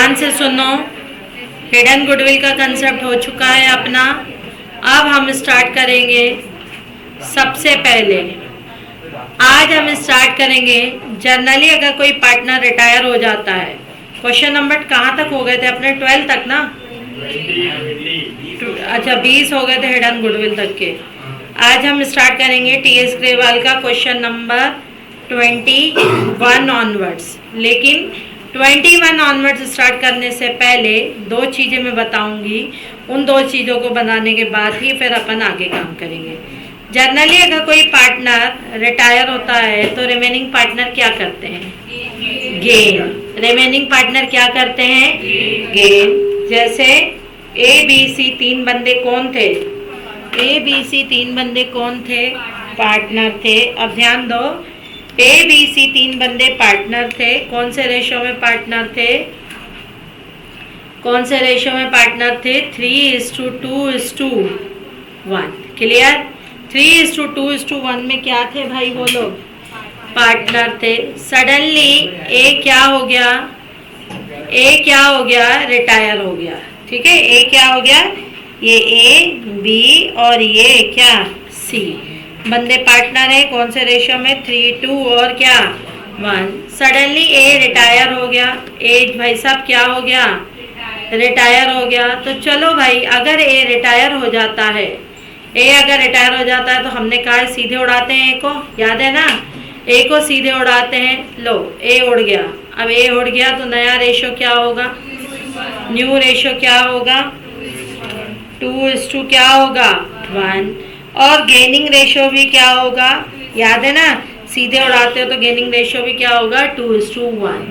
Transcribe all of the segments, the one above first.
ध्यान से सुनो। हिडन गुडविल का कंसेप्ट हो चुका है अपना। अब हम स्टार्ट करेंगे। सबसे पहले आज हम स्टार्ट करेंगे, जनरली अगर कोई पार्टनर रिटायर हो जाता है, क्वेश्चन नंबर कहाँ तक हो गए थे अपने? 12 तक ना? अच्छा 20 हो गए थे हिडन गुडविल तक के। आज हम स्टार्ट करेंगे टीएस ग्रेवाल का क्वेश्चन नंबर 21 ऑनवर्ड्स। लेकिन 21 ऑनवर्ड्स स्टार्ट करने से पहले दो चीज़ें मैं बताऊंगी। उन दो चीज़ों को बनाने के बाद ही फिर अपन आगे काम करेंगे। जनरली अगर कोई पार्टनर रिटायर होता है तो रिमेनिंग पार्टनर क्या करते हैं? गेन। रिमेनिंग पार्टनर क्या करते हैं? गेन। जैसे ए बी सी तीन बंदे कौन थे? ए बी सी तीन बंदे कौन थे? पार्टनर थे। अब ध्यान दो, ए बी सी तीन बंदे पार्टनर थे। कौन से रेशो में पार्टनर थे? कौन से रेशो में पार्टनर थे? 3:2:1। क्लियर? 3:2:1 में क्या थे भाई वो लोग? पार्टनर थे। सडनली ए क्या हो गया? ए क्या हो गया? रिटायर हो गया। ठीक है, ए क्या हो गया? ये ए बी और ये क्या? सी बंदे पार्टनर है। कौन से रेशो में? 3:2 और क्या? 1। सडनली ए रिटायर हो गया। ए भाई साहब क्या हो गया? रिटायर हो गया। तो चलो भाई, अगर ए रिटायर हो जाता है, ए अगर रिटायर हो जाता है तो हमने कहा सीधे उड़ाते हैं ए को, याद है ना? ए को सीधे उड़ाते हैं। लो ए उड़ गया। अब ए उड़ गया तो नया रेशो क्या होगा? न्यू रेशो क्या होगा? 2:, क्या होगा? 1। और गेनिंग रेशो भी क्या होगा? याद है ना? सीधे उड़ाते हो तो गेनिंग रेशो भी क्या होगा? 2:1।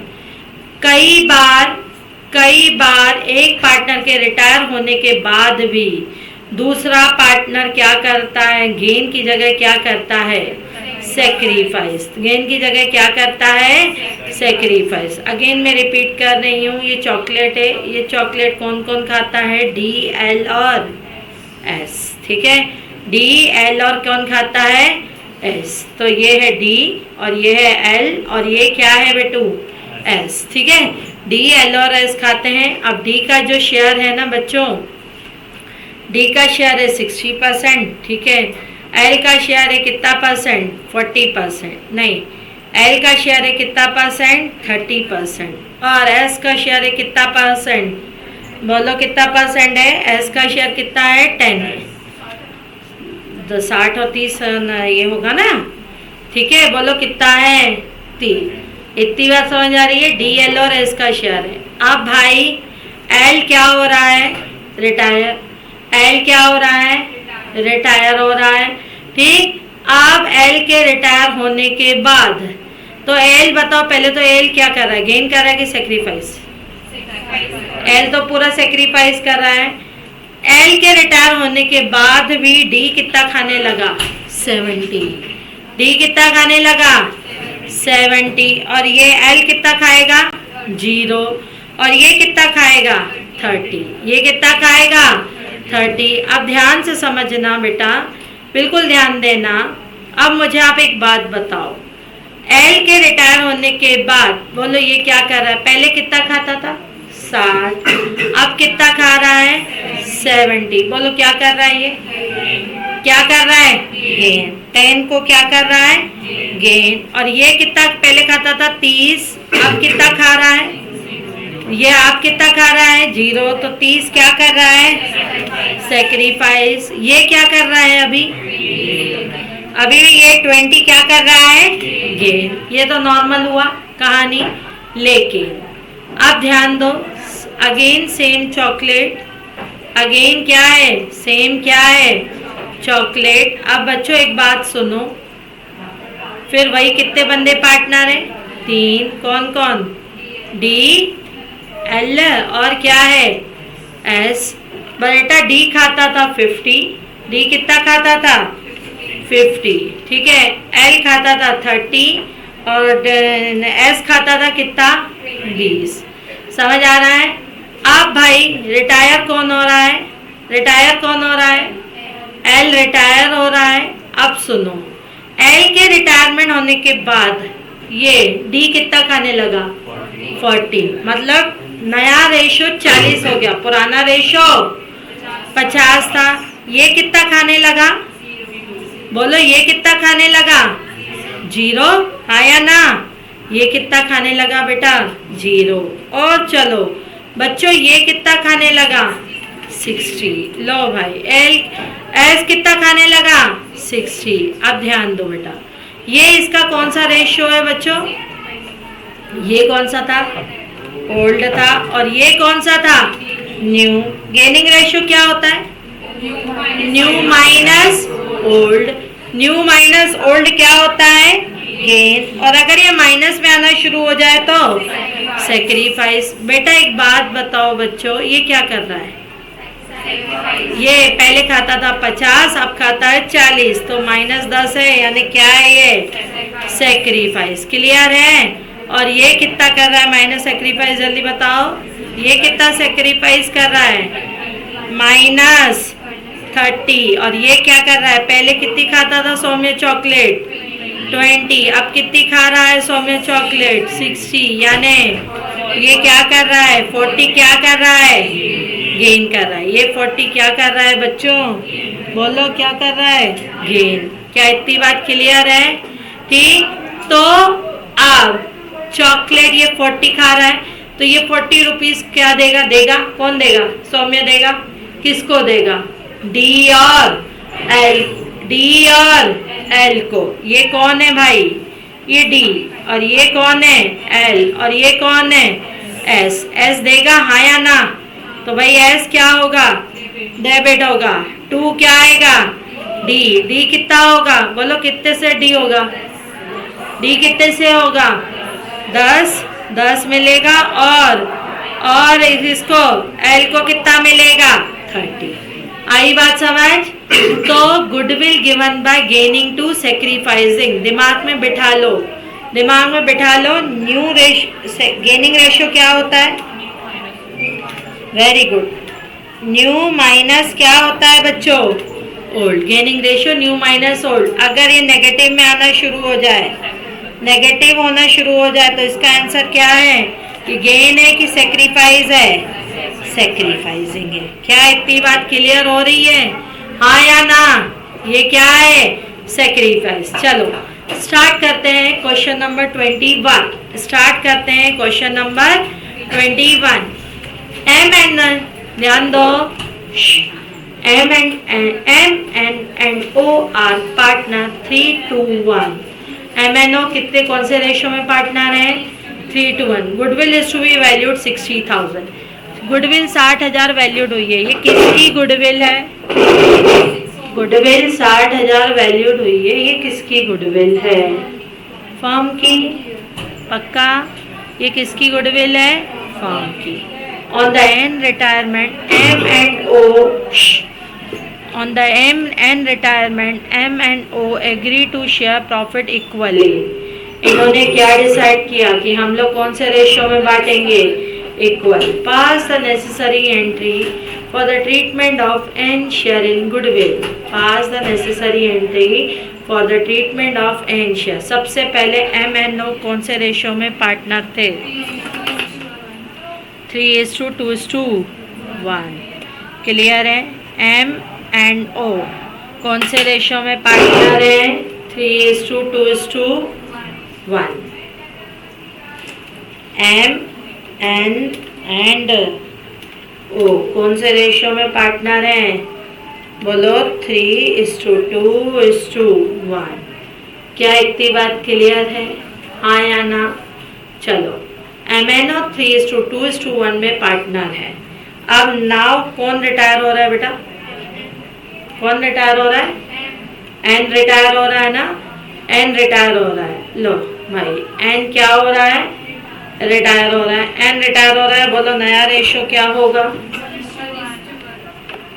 कई बार एक पार्टनर के रिटायर होने के बाद भी दूसरा पार्टनर क्या करता है? गेन की जगह क्या करता है? सेक्रीफाइस। गेन की जगह क्या करता है? सेक्रीफाइस। अगेन मैं रिपीट कर रही हूँ, ये चॉकलेट है। ये चॉकलेट कौन कौन खाता है? डी, एल और एस। ठीक है, डी, एल और कौन खाता है? एस। तो ये है डी और ये है एल और ये क्या है बेटू? एस। ठीक है, डी, एल और एस खाते हैं। अब डी का जो शेयर है ना बच्चों, डी का शेयर है 60%। ठीक है, एल का शेयर है कितना परसेंट? 40%। नहीं, एल का शेयर है कितना परसेंट? 30%। और एस का शेयर है कितना परसेंट? बोलो कितना परसेंट है? एस का शेयर कितना है? 10। तो 60 और 30 ये होगा ना? ठीक है, बोलो कितना है? 30। इतनी बात समझ आ रही है? डी, एल और एस का शेयर है। अब भाई एल क्या हो रहा है? रिटायर। एल क्या हो रहा है? रिटायर हो रहा है। ठीक, अब एल के रिटायर होने के बाद तो एल बताओ पहले, तो एल क्या कर रहा है? गेन कर रहा है कि सेक्रीफाइस? एल तो पूरा सेक्रीफाइस कर रहा है। एल के रिटायर होने के बाद भी डी कितना खाने लगा? 70। डी कितना खाने लगा? 70। और ये एल कितना खाएगा? 0। और ये कितना खाएगा? 30। ये कितना खाएगा? 30। अब ध्यान से समझना बेटा, बिल्कुल ध्यान देना। अब मुझे आप एक बात बताओ, एल के रिटायर होने के बाद बोलो ये क्या कर रहा है? पहले कितना खाता था? 60। अब कितना खा रहा है? 70। बोलो क्या कर रहा है? ये क्या कर रहा है? गेन। 10 को क्या कर रहा है? गेन। और ये कितना पहले खाता था? 30। अब कितना खा रहा है? ये आप कितना खा रहा है? 0। तो 30 क्या कर रहा है? सेक्रीफाइस। ये क्या कर रहा है अभी? अभी ये 20 क्या कर रहा है? गेन। ये तो नॉर्मल हुआ कहानी। लेकिन अब ध्यान दो, अगेन सेम चॉकलेट, अगेन क्या है? सेम क्या है? चॉकलेट। अब बच्चों एक बात सुनो, फिर वही कितने बंदे पार्टनर हैं? 3। कौन कौन? डी, एल और क्या है? एस। बेटा डी खाता था 50। डी कितना खाता था? 50। ठीक है, एल खाता था 30 और एस खाता था कितना? 20। समझ आ रहा है? अब भाई रिटायर कौन हो रहा है? रिटायर कौन हो रहा है? एल रिटायर हो रहा है। अब सुनो, एल के रिटायरमेंट होने के बाद ये डी कितना खाने लगा? 40। मतलब नया रेशो 40 हो गया, पुराना रेशो 50 था। ये कितना खाने लगा? बोलो ये कितना खाने लगा? 0, हाँ या ना? ये कितना खाने लगा बेटा? 0। और चलो बच्चों ये कितना खाने लगा? 60। लो भाई एस कितना खाने लगा? 60। अब ध्यान दो बेटा, ये इसका कौन सा रेशियो है बच्चों? ये कौन सा था? ओल्ड था। और ये कौन सा था? न्यू। गेनिंग रेशियो क्या होता है? New minus old. New minus old क्या होता है? गेन। और अगर ये माइनस में आना शुरू हो जाए तो सेक्रीफाइस। बेटा एक बात बताओ बच्चों, ये क्या कर रहा है? ये पहले खाता था 50, अब खाता है 40, तो -10 है, यानी क्या है ये? सेक्रीफाइस। क्लियर है? और ये कितना कर रहा है माइनस सेक्रीफाइस? जल्दी बताओ, ये कितना सेक्रीफाइस कर रहा है? -30। और ये क्या कर रहा है? पहले कितनी खाता था सौम्य चॉकलेट? 20। अब कितनी खा रहा है सौम्य चॉकलेट? 60। यानी ये क्या कर रहा है? 40 क्या कर रहा है? गेन कर रहा है। ये 40 क्या कर रहा है बच्चों? बोलो क्या कर रहा है? गेन। क्या इतनी बात क्लियर है? ठीक। तो अब चॉकलेट ये 40 खा रहा है, तो ये 40 रुपीज क्या देगा? देगा कौन देगा? सौम्य देगा। किसको देगा? डी और एल। डी और एल को। ये कौन है भाई? ये डी। और ये कौन है? एल। और ये कौन है? एस। एस देगा हाँ या ना? तो भाई एस क्या होगा? डेबिट होगा। 2 क्या आएगा? डी। डी कितना होगा? बोलो कितने से डी होगा? डी कितने से होगा? 10 मिलेगा। और इसको एल को कितना मिलेगा? 30। आई बात समझ? तो goodwill given by gaining to sacrificing. दिमाग में बिठा लो, दिमाग में बिठा लो। न्यू गेनिंग रेशियो क्या होता है? Very good. न्यू माइनस क्या होता है बच्चों? Old. Gaining ratio new minus old. अगर ये नेगेटिव में आना शुरू हो जाए, नेगेटिव होना शुरू हो जाए, तो इसका आंसर क्या है? कि गेन है कि सेक्रीफाइस है? सेक्रीफाइसिंग है। क्या इतनी बात क्लियर हो रही है? हाँ या ना? ये क्या है? सेक्रीफाइस। चलो स्टार्ट करते हैं क्वेश्चन नंबर 21। स्टार्ट करते हैं क्वेश्चन नंबर 21। एम एंड ध्यान दो, M and O are partner 3 to 1। M N O कितने कौन से रेशो में पार्टनर है? 3 to 1। Goodwill is to be valued 60,000। Goodwill 60,000 valued हुई है। ये किसकी गुडविल है? गुडविल 60,000 वैल्यूड हुई है। ये किसकी गुडविल है? फर्म की। पक्का? ये किसकी गुडविल है? फर्म की। On the end retirement M and O On the end retirement, M and O agree to share profit equally। इन्होंने क्या डिसाइड किया कि हम लोग कौन से रेशियो में बांटेंगे? Equal. Pass the necessary entry for the treatment of N share in goodwill. Pass the necessary entry for the treatment of N share. सबसे पहले एम एंड ओ कौन से रेशियो में पार्टनर थे? 3:2:1। क्लियर है? एम एंड ओ कौन से रेशियो में पार्टनर है? 3:2:1। एम एंड ओ कौन से रेशियो में पार्टनर है? बोलो 3:2:1। क्या इतनी बात क्लियर है? हाँ या ना? चलो एम एन ओ 3:2:1 में पार्टनर है। अब नाउ कौन रिटायर हो रहा है बेटा? कौन रिटायर हो रहा है? एन रिटायर हो रहा है ना? एन रिटायर हो रहा है। लो भाई एन क्या हो रहा है? रिटायर हो रहा है। एन रिटायर हो रहा है। बोलो नया रेशियो क्या होगा?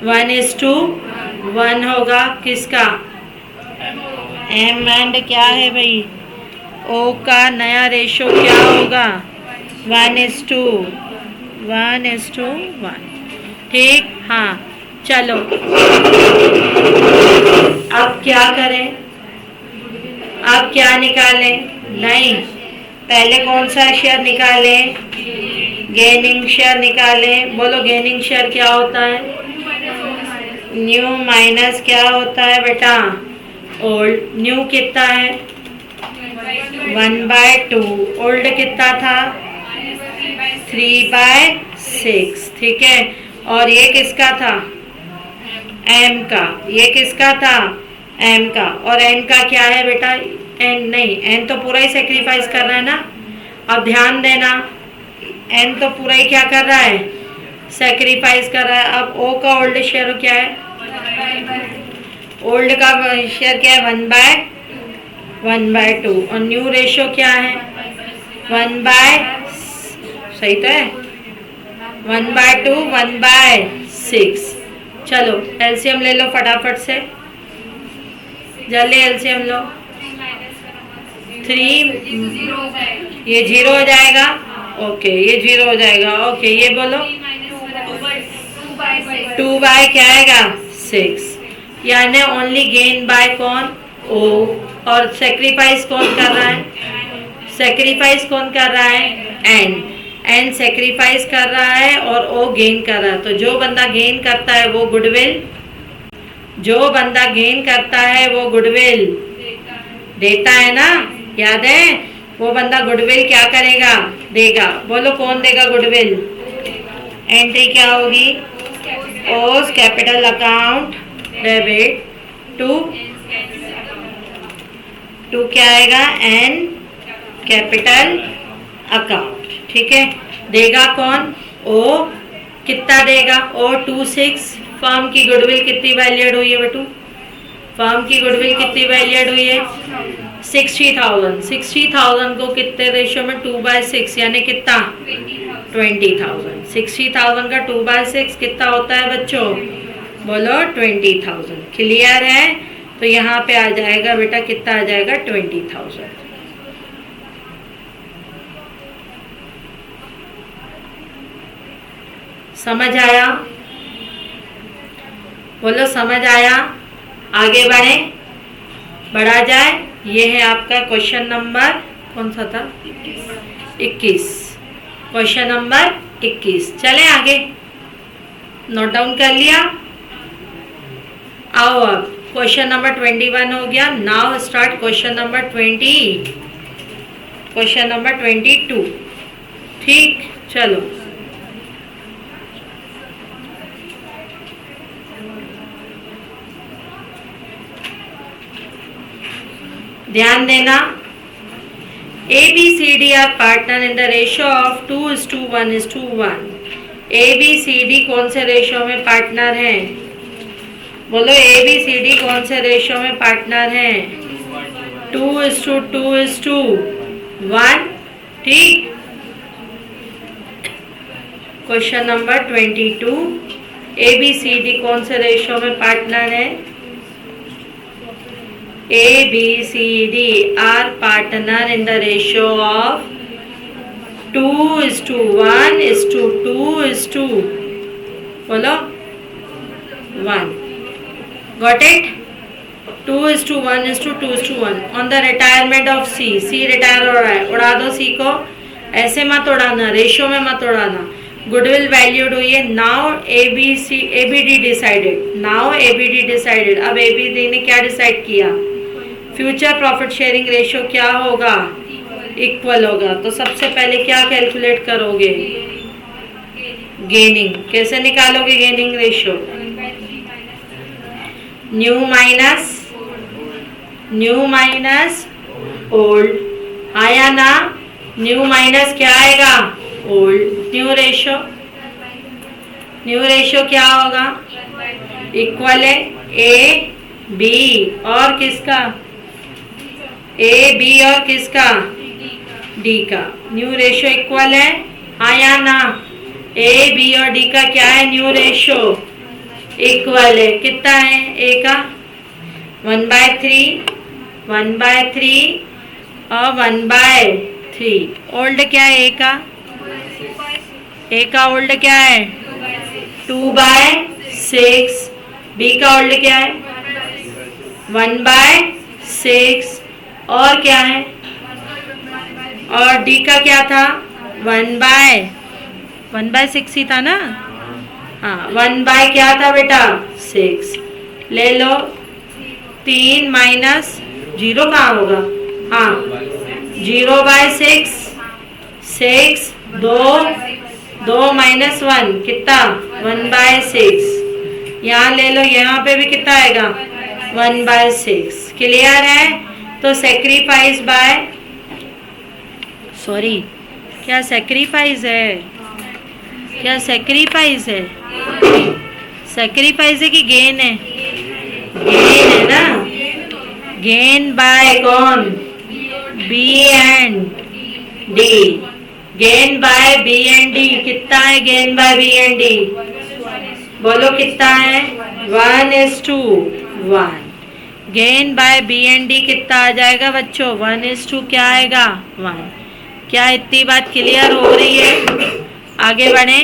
1:1 होगा। किसका? एम एंड क्या है भाई? ओ का नया रेशियो क्या होगा? 1:1। ठीक। हाँ चलो अब क्या करें? अब क्या निकालें? नहीं, पहले कौन सा शेयर निकालें? गेनिंग शेयर निकालें। बोलो गेनिंग शेयर क्या होता है? न्यू माइनस क्या होता है बेटा? ओल्ड। न्यू कितना है? 1/2। ओल्ड कितना था? 3/6। ठीक है। और ये किसका था? एम का। ये किसका था? एम का। और एन का क्या है बेटा? एन नहीं, एन तो पूरा ही सेक्रीफाइस कर रहा है ना। अब ध्यान देना, एन तो पूरा ही क्या कर रहा है? सेक्रीफाइस कर रहा है। अब ओ का ओल्ड शेयर क्या है? ओल्ड का शेयर क्या है? 1/2। और न्यू रेशो क्या है? 1/, सही तो है, 1/2, 1/6। चलो एलसीएम ले लो फटाफट से, जल्दी एलसीएम लो। 3, ये 0 हो जाएगा। ओके, ये 0 हो जाएगा। ओके, ये बोलो 2 बाय क्या आएगा? 6। यानी ओनली गेन बाय कौन? ओ। और सेक्रीफाइस कौन कर रहा है? सेक्रीफाइस कौन कर रहा है? एन। एन सेक्रीफाइस कर रहा है और ओ गेन कर रहा है। तो जो बंदा गेन करता है वो गुडविल, जो बंदा गेन करता है वो गुडविल देता है ना, याद है? वो बंदा गुडविल क्या करेगा? देगा। बोलो कौन देगा गुडविल? एंट्री क्या होगी? ओस कैपिटल अकाउंट डेबिट टू क्या आएगा? N capital account. ठीक है। देगा कौन? ओ। कितना देगा? ओ 26। फर्म की गुडविल कितनी वैल्यूड हुई है बेटू? फर्म की गुडविल कितनी वैल्यूड हुई है? 60,000। 60,000 को कितने रेशियो में? 2/6, यानी कितना? 20,000। 60,000 का 2/6 कितना होता है बच्चों? बोलो 20,000। क्लियर है? तो यहाँ पे आ जाएगा बेटा, कितना आ जाएगा? 20,000। समझ आया? बोलो समझ आया? आगे बढ़े, बढ़ा जाए। ये है आपका क्वेश्चन नंबर, कौन सा था? 21। Question number 21। चले आगे, नोट डाउन कर लिया? आओ अब क्वेश्चन नंबर 21 हो गया। Now start question number 20, question number 22। ठीक, चलो ध्यान देना। A B C D are partner in the ratio of 2:1:1। A B C D कौन से रेशियो में पार्टनर हैं? बोलो ए बी सी डी कौन से रेशियो में पार्टनर हैं? 2:2:1। ठीक। Question number 22, A B C D कौन से रेशियो में पार्टनर है? A, B, C, D are partner in the ratio of 2:1:2. बोलो 1. Got it? 2:1:2:1. On the retirement of C, C retire हो रहा है, उड़ा दो C को। ऐसे मत उड़ाना, रेशियो में मत उड़ाना। गुडविल वैल्यूड हुई है। Now ABD decided. Now ABD decided. अब ABD ने क्या डिसाइड किया? फ्यूचर प्रॉफिट शेयरिंग रेशियो क्या होगा? इक्वल होगा। तो सबसे पहले क्या कैलकुलेट करोगे? गेनिंग। कैसे निकालोगे gaining ratio? New minus old. आया ना? न्यू माइनस क्या आएगा? ओल्ड। न्यू रेशियो क्या होगा? इक्वल है ए बी और किसका? ए बी और किसका? डी का। न्यू रेशियो इक्वल है, आया ना? ए बी और डी का क्या है? न्यू रेशियो इक्वल है। कितना है ए का? 1/3 और 1/3। ओल्ड क्या है ए का? ए का ओल्ड क्या है? 2/6। बी का ओल्ड क्या है? 1/6। और क्या है? और डी का क्या था? 1/3। 1/6 ही था ना। हाँ 1 बाय क्या था बेटा 6। ले लो 3 माइनस 0 कहाँ होगा, हाँ 0/6, 6 2 माइनस 1 कितना 1/6। यहाँ ले लो, यहाँ पे भी कितना आएगा 1/6। क्लियर है। तो सेक्रीफाइस बाय, सॉरी क्या सेक्रीफाइस है, क्या सेक्रीफाइस है, सेक्रीफाइस है कि गेन है, गेन है ना। गेन बाय कौन, B and D, gain by B and D. कितना है gain by B and D, बोलो कितना है 1:1। Gain by B and D कितना आ जाएगा बच्चों 1:2 क्या आएगा 1। क्या इतनी बात क्लियर हो रही है। आगे बढ़े,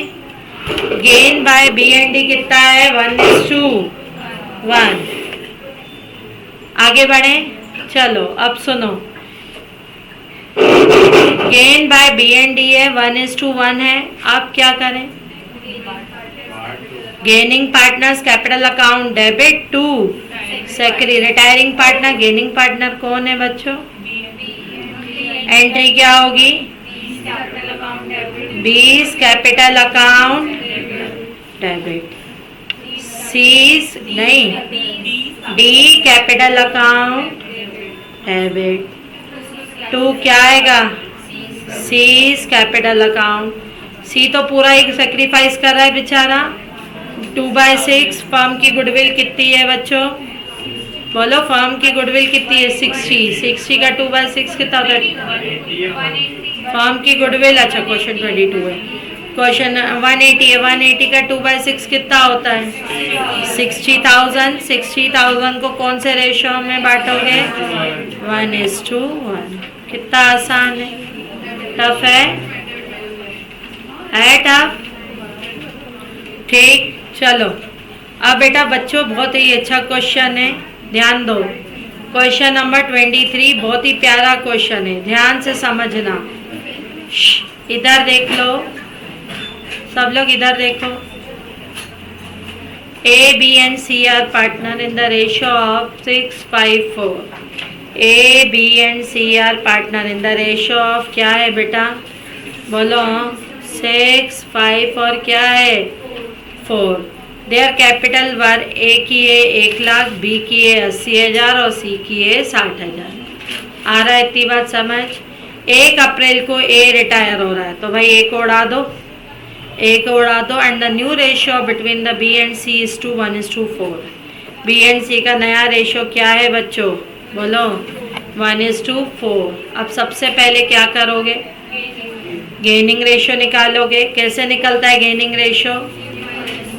gain by B and D कितना है 1:1। आगे बढ़े, चलो अब सुनो, gain by B and D है 1:1 है। अब क्या करें, gaining partners capital account debit to सेक्री, रिटायरिंग पार्टनर गेनिंग पार्टनर कौन है बच्चों, एंट्री क्या होगी 20 कैपिटल अकाउंट डेबिट, सीज नहीं डी कैपिटल अकाउंट डेबिट, 2 क्या आएगा सीज कैपिटल अकाउंट। सी तो पूरा एक सेक्रीफाइस कर रहा है बेचारा। 2/6 फर्म की गुडविल कितनी है बच्चों, बोलो फर्म की गुडविल कितनी है 60 का 2/6 कितना होता है फर्म की गुडविल। अच्छा क्वेश्चन 22 है, क्वेश्चन 180 है, 180 का 2/6 कितना होता है 60,000 को कौन से रेशियो में बांटोगे 1:1। कितना आसान है, टफ है टफ। ठीक, चलो अब बेटा बच्चों बहुत ही अच्छा क्वेश्चन है, ध्यान दो। क्वेश्चन नंबर 23 बहुत ही प्यारा क्वेश्चन है, ध्यान से समझना। इधर देख लो, सब लोग इधर देखो। A, B and C are partner in the ratio of 6:5:4। A, B and C are partner in the ratio of क्या है बेटा, बोलो 6, 5 और क्या है 4। देयर कैपिटल वर ए की है 1 लाख, बी की है 80,000 और सी की है 60,000। आ रहा है इतनी बात समझ। 1 अप्रैल को ए रिटायर हो रहा है, तो भाई ए को उड़ा दो, ए को उड़ा दो। And the new ratio between the B and C is 1:4। B and C का नया रेशियो क्या है बच्चों, बोलो 1:4। अब सबसे पहले क्या करोगे, गेनिंग रेशियो निकालोगे। कैसे निकलता है गेनिंग रेशियो,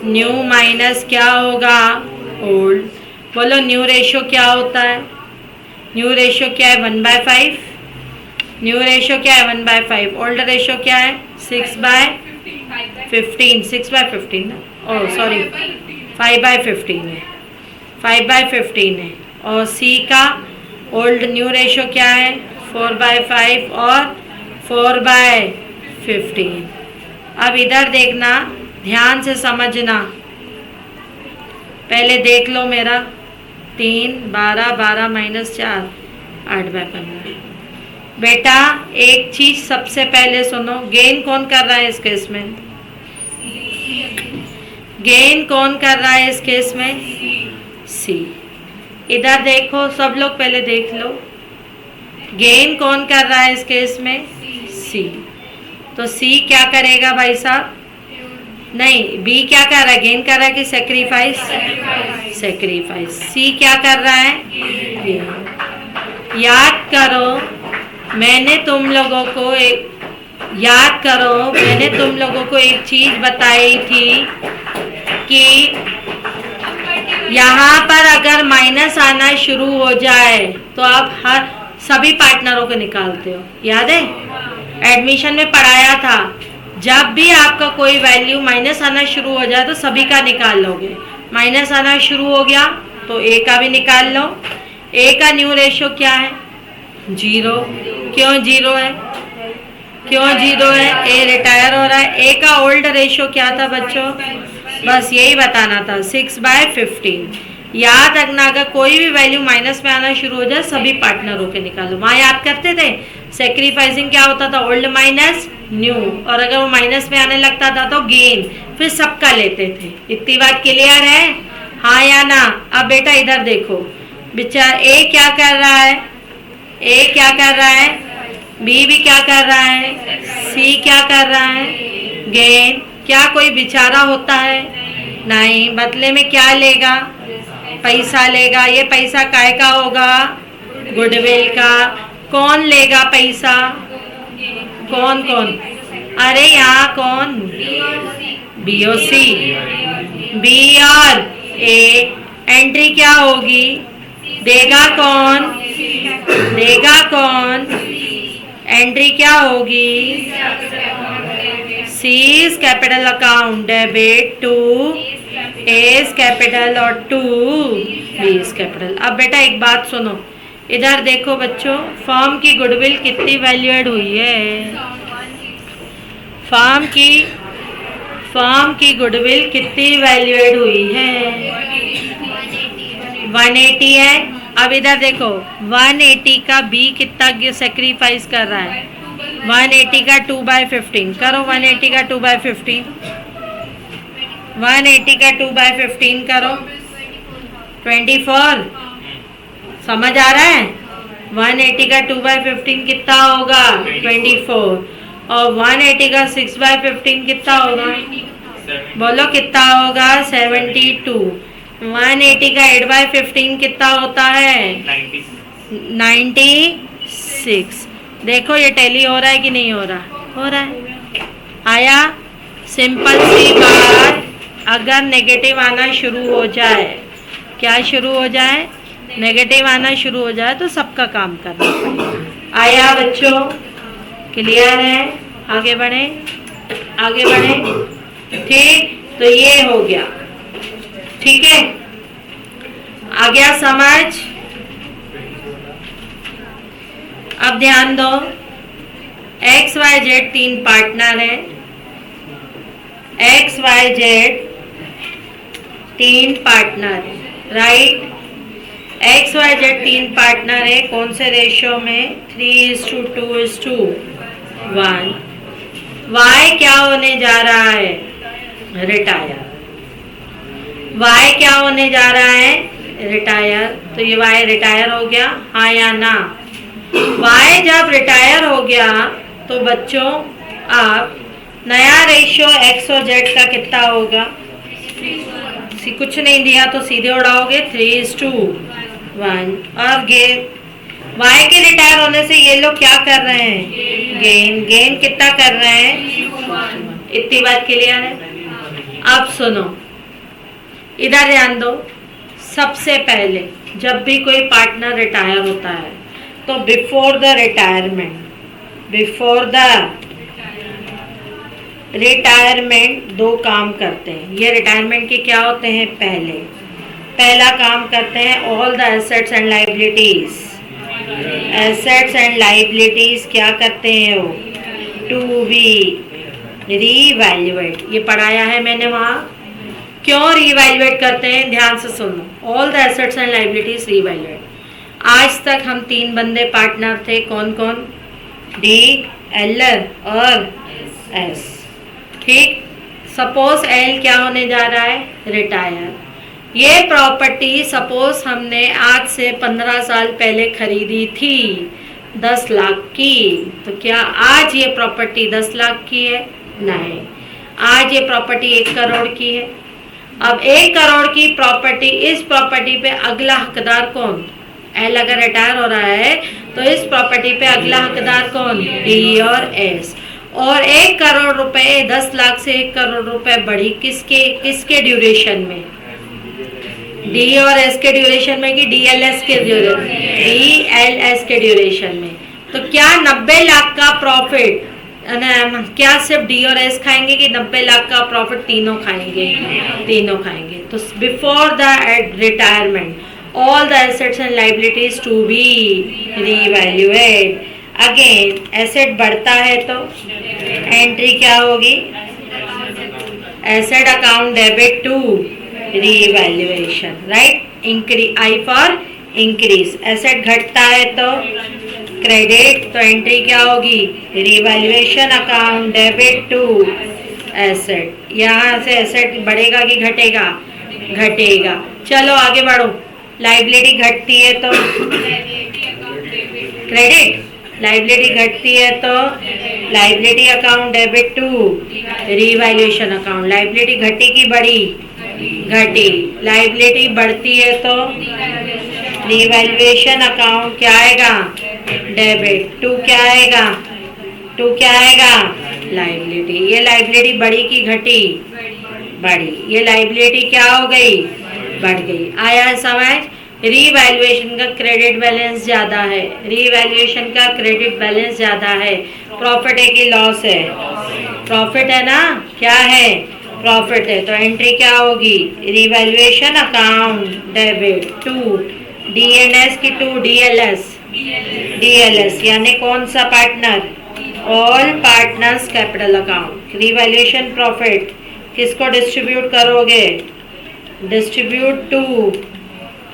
न्यू माइनस क्या होगा ओल्ड। बोलो न्यू रेशियो क्या होता है, न्यू रेशियो क्या है 1/5, न्यू रेशियो क्या है 1/5। ओल्ड रेशियो क्या है 6/15, 6/15 ना, ओह सॉरी 5/15 है, 5/15 है। और सी का ओल्ड न्यू रेशियो क्या है 4/5 और 4/15। अब इधर देखना, ध्यान से समझना, पहले देख लो मेरा 3, 12, 12 - 4 8/15। बेटा एक चीज सबसे पहले सुनो, गेन कौन कर रहा है इस केस में, गेन कौन कर रहा है इस केस में सी। इधर देखो सब लोग पहले देख लो, गेन कौन कर रहा है इस केस में सी। तो सी क्या करेगा भाई साहब, नहीं बी क्या कर रहा है, गेन कर रहा है कि सेक्रीफाइस, सेक्रीफाइस। सी क्या कर रहा है, याद करो मैंने तुम लोगों को एक चीज बताई थी कि यहाँ पर अगर माइनस आना शुरू हो जाए तो आप हर सभी पार्टनरों को निकालते हो, याद है एडमिशन में पढ़ाया था। जब भी आपका कोई वैल्यू माइनस आना शुरू हो जाए तो सभी का निकाल लोगे। माइनस आना शुरू हो गया तो ए का भी निकाल लो। ए का न्यू रेशियो क्या है 0, क्यों 0 है, क्यों 0 है? ए रिटायर हो रहा है। ए का ओल्ड रेशियो क्या था बच्चों? बस यही बताना था, 6/15। याद रखना, अगर कोई भी वैल्यू माइनस में आना शुरू हो जाए सभी पार्टनरों के निकालो। वहाँ याद करते थे सेक्रीफाइसिंग क्या होता था? ओल्ड माइनस न्यू, और अगर वो माइनस में आने लगता था तो गेन, फिर सबका लेते थे। इतनी बात क्लियर है? हाँ या ना? अब बेटा इधर देखो, बेचारा ए क्या कर रहा है? ए क्या कर रहा है? बी भी क्या कर रहा है? सी क्या कर रहा है? गेन। क्या कोई बेचारा होता है? नहीं। बदले में क्या लेगा? पैसा लेगा। ये पैसा काय का होगा? गुडविल का। कौन लेगा पैसा? कौन कौन? अरे यहाँ कौन? बी और सी। बी और ए। एंट्री क्या होगी? देगा कौन? देगा कौन? एंट्री क्या होगी? C's capital account debit to A's capital और टू बीज कैपिटल। अब बेटा एक बात सुनो, इधर देखो बच्चों, फर्म की गुडविल कितनी वैल्यूएड हुई है? फर्म की गुडविल कितनी वैल्यूएड हुई है? 180 है। अब इधर देखो, 180 का बी कितना सेक्रीफाइस कर रहा है? 180 का 2/15 करो। 180 का 2/15, 180 का 2/15 करो। 24 समझ आ रहा है? 180 का 2/15 कितना होगा? 24। और 180 का 6/15 कितना होगा? बोलो कितना होगा? 72। 180 का 8/15 कितना होता है? 96। देखो ये टैली हो रहा है कि नहीं हो रहा? हो रहा है। आया? सिंपल सी बात, अगर नेगेटिव आना शुरू हो जाए, क्या शुरू हो जाए? नेगेटिव आना शुरू हो जाए तो सबका काम करना पड़ेगा। आया बच्चों? क्लियर है? आगे बढ़े, आगे बढ़े। ठीक, तो ये हो गया। ठीक है, आ गया समझ? अब ध्यान दो, एक्स वाई जेड 3 पार्टनर है। एक्स वाई जेड 3 पार्टनर है, right? X Y Z 3 partner है। कौन से रेशियो में? 3:2:1। वाई क्या होने जा रहा है? रिटायर। वाई क्या होने जा रहा है? रिटायर। तो ये वाई रिटायर हो गया, हाँ या ना? वाई जब रिटायर हो गया तो बच्चों आप नया रेशियो एक्स और जेड का कितना होगा? कुछ नहीं दिया तो सीधे उड़ाओगे, 3:1। और गेन, वाई के रिटायर होने से ये लोग क्या कर रहे हैं? गेन। गेन कितना कर रहे हैं? इतनी बात क्लियर है? अब सुनो, इधर ध्यान दो। सबसे पहले जब भी कोई पार्टनर रिटायर होता है तो बिफोर द रिटायरमेंट 2 काम करते हैं। ये रिटायरमेंट के क्या होते हैं? पहला काम करते हैं all the assets and liabilities. Assets and liabilities क्या करते हैं वो? To be revaluate. ये पढ़ाया है मैंने वहाँ। क्यों रीवैल्यूएट करते हैं? ध्यान से सुनो। All the assets and liabilities re-evaluate. आज तक हम 3 बंदे पार्टनर थे। कौन कौन? डी, एल और एस। ठीक, सपोज एल क्या होने जा रहा है? रिटायर। ये प्रॉपर्टी सपोज हमने आज से 15 साल पहले खरीदी थी 10 लाख की, तो क्या आज ये प्रॉपर्टी 10 लाख की है? नहीं, आज ये प्रॉपर्टी 1 करोड़ की है। अब 1 करोड़ की प्रॉपर्टी, इस प्रॉपर्टी पे अगला हकदार कौन? एल अगर रिटायर हो रहा है तो इस प्रॉपर्टी पे अगला हकदार कौन? डी और एस। और 1 करोड़ रुपए 10 लाख से 1 करोड़ रुपए बढ़ी किसके ड्यूरेशन में? डी और एस के ड्यूरेशन में कि डी एल एस के ड्यूरेशन? डी एल एस के ड्यूरेशन में। तो क्या 90 लाख का प्रॉफिट क्या सिर्फ डी और एस खाएंगे कि 90 लाख का प्रॉफिट तीनों खाएंगे? तीनों खाएंगे। तो before the retirement all the assets and liabilities to be revaluate. Again asset बढ़ता है तो एंट्री क्या होगी, asset account debit to revaluation, right. Increase, I for increase. Asset घटता है तो क्रेडिट, तो एंट्री क्या होगी, revaluation account debit to asset. यहाँ से एसेट बढ़ेगा कि घटेगा, घटेगा। चलो आगे बढ़ो। लाइबिलिटी घटती है तो क्रेडिट, लाइबिलिटी घटती है तो liability account debit to revaluation account. Liability घटी की बढ़ी, घटी। लाइबिलिटी बढ़ती है तो रीवैल्यूएशन अकाउंट क्या आएगा, डेबिट टू क्या आएगा, टू क्या आएगा, लाइबिलिटी। ये लाइबिलिटी बढ़ी की घटी, बढ़ी। ये लाइबिलिटी क्या हो गई, बढ़ गई। आया समझ। रीवैल्यूएशन का क्रेडिट बैलेंस ज्यादा है, रीवैल्यूएशन का क्रेडिट बैलेंस ज्यादा है। प्रॉफिट है कि लॉस है, प्रॉफिट है ना, क्या है, प्रॉफिट है। तो एंट्री क्या होगी, revaluation account debit to DNS की टू डीएलएस, डीएलएस यानी कौन सा partner, all partners capital account. Revaluation profit किसको डिस्ट्रीब्यूट करोगे, डिस्ट्रीब्यूट टू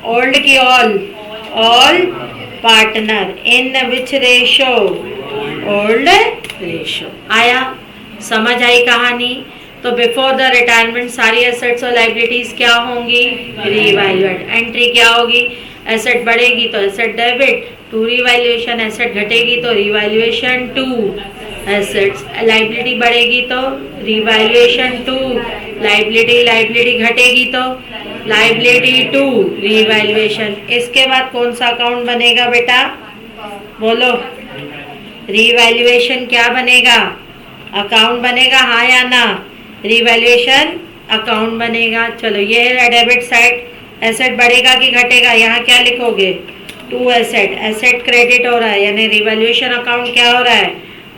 ओल्ड की all, all partner in which ratio, old ratio. आया समझ आई कहानी। तो बिफोर द रिटायरमेंट सारी एसेट्स और लाइबिलिटीज क्या होंगी, रीवैल्यूएट। एंट्री क्या होगी, एसेट बढ़ेगी तो asset debit to revaluation, asset घटेगी तो रीवैल्यूएशन टू एसेट्स। लाइबिलिटी बढ़ेगी तो रीवैल्यूएशन टू लाइबिलिटी, लाइबिलिटी घटेगी तो लाइबिलिटी टू रीवैल्यूएशन। इसके बाद कौन सा अकाउंट बनेगा बेटा, बोलो। रीवैल्यूएशन क्या बनेगा, अकाउंट बनेगा, हाँ या ना, रीवैल्यूएशन अकाउंट बनेगा। चलो ये है डेबिट साइड, एसेट बढ़ेगा कि घटेगा, यहाँ क्या लिखोगे, टू एसेट। एसेट क्रेडिट हो रहा है यानी रीवैल्यूएशन अकाउंट क्या हो रहा है,